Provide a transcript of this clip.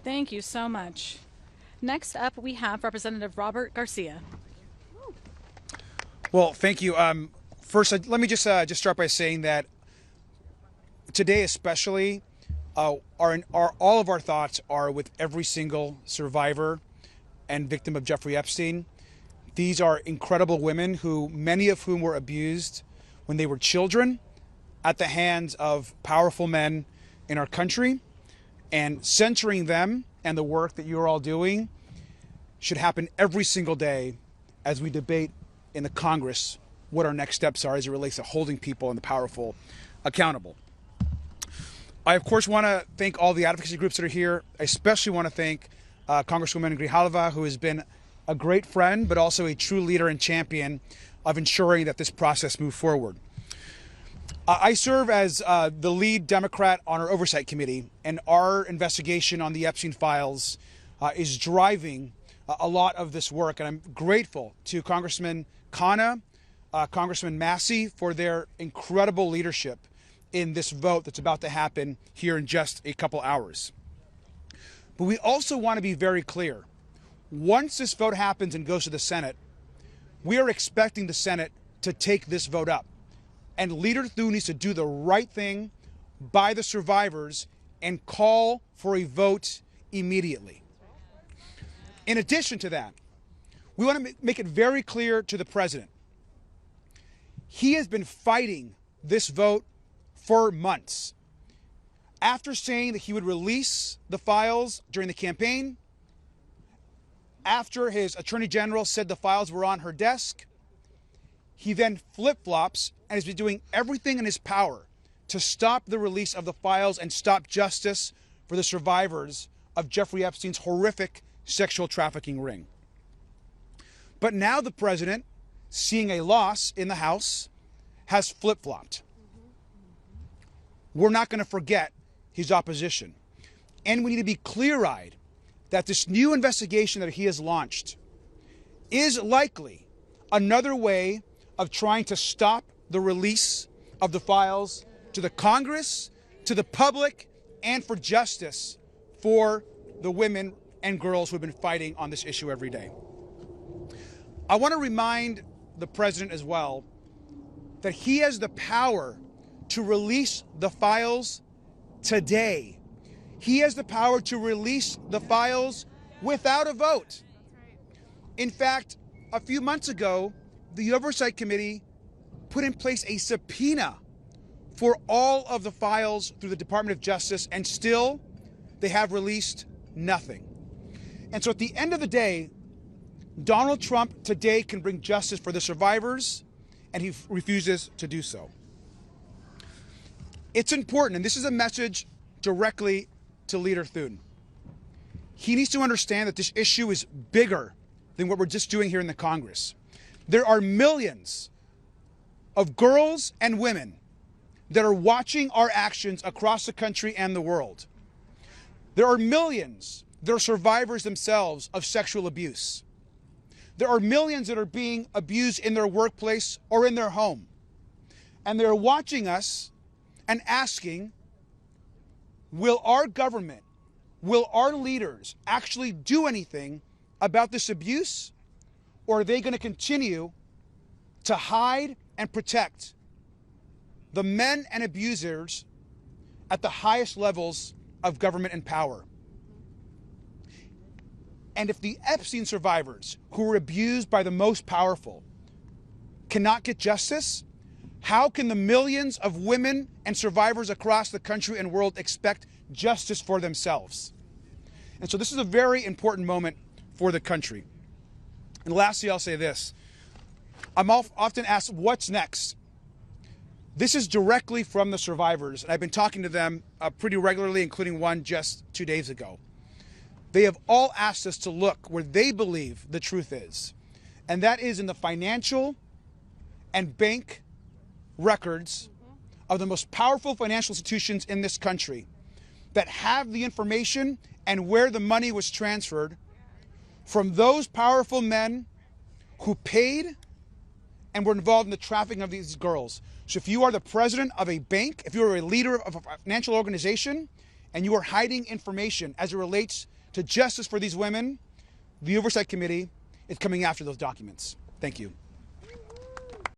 Thank you so much. Next up, we have Representative Robert Garcia. Well, thank you. First, let me just start by saying that today, especially, all of our thoughts are with every single survivor and victim of Jeffrey Epstein. These are incredible women who, many of whom were abused when they were children at the hands of powerful men in our country, and censoring them and the work that you're all doing should happen every single day as we debate in the Congress what our next steps are as it relates to holding people and the powerful accountable. I, of course, want to thank all the advocacy groups that are here. I especially want to thank Congresswoman Grijalva, who has been a great friend, but also a true leader and champion of ensuring that this process moves forward. I serve as the lead Democrat on our Oversight Committee, and our investigation on the Epstein files is driving a lot of this work. And I'm grateful to Congressman Khanna, Congressman Massey for their incredible leadership in this vote that's about to happen here in just a couple hours. But we also want to be very clear. Once this vote happens and goes to the Senate, we are expecting the Senate to take this vote up. And Leader Thune needs to do the right thing by the survivors and call for a vote immediately. In addition to that, we want to make it very clear to the president. He has been fighting this vote for months. After saying that he would release the files during the campaign, after his attorney general said the files were on her desk, he then flip-flops and has been doing everything in his power to stop the release of the files and stop justice for the survivors of Jeffrey Epstein's horrific sexual trafficking ring. But now the president, seeing a loss in the House, has flip-flopped. We're not going to forget his opposition. And we need to be clear-eyed that this new investigation that he has launched is likely another way of trying to stop the release of the files to the Congress, to the public, and for justice for the women and girls who have been fighting on this issue every day. I want to remind the president as well that he has the power to release the files today. He has the power to release the files without a vote. In fact, a few months ago, the Oversight Committee put in place a subpoena for all of the files through the Department of Justice, and still they have released nothing. And so at the end of the day, Donald Trump today can bring justice for the survivors, and he refuses to do so. It's important, and this is a message directly to Leader Thune. He needs to understand that this issue is bigger than what we're just doing here in the Congress. There are millions of girls and women that are watching our actions across the country and the world. There are millions that are survivors themselves of sexual abuse. There are millions that are being abused in their workplace or in their home. And they're watching us and asking, will our government, will our leaders actually do anything about this abuse? Or are they going to continue to hide and protect the men and abusers at the highest levels of government and power? And if the Epstein survivors who were abused by the most powerful cannot get justice, how can the millions of women and survivors across the country and world expect justice for themselves? And so this is a very important moment for the country. And lastly, I'll say this. I'm often asked, what's next? This is directly from the survivors, and I've been talking to them pretty regularly, including one just 2 days ago. They have all asked us to look where they believe the truth is, and that is in the financial and bank records of the most powerful financial institutions in this country that have the information and where the money was transferred from those powerful men who paid and were involved in the trafficking of these girls. So if you are the president of a bank, if you are a leader of a financial organization, and you are hiding information as it relates to justice for these women, the Oversight Committee is coming after those documents. Thank you.